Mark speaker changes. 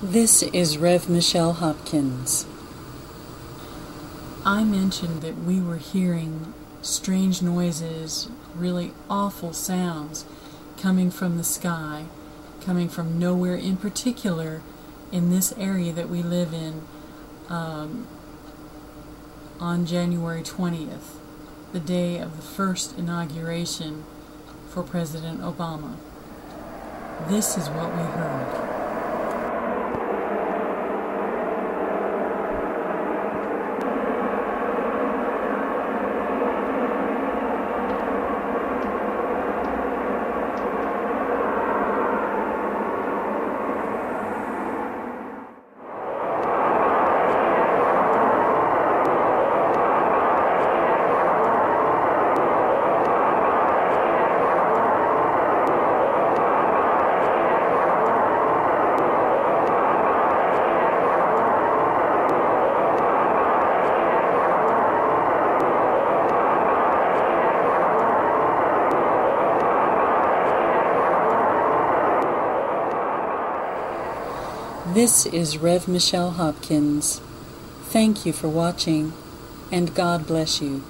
Speaker 1: This is Rev Michelle Hopkins. I mentioned that we were hearing strange noises, really awful sounds coming from the sky, coming from nowhere in particular in this area that we live in on January 20th, the day of the first inauguration for President Obama. This is what we heard. This is Rev Michelle Hopkins. Thank you for watching, and God bless you.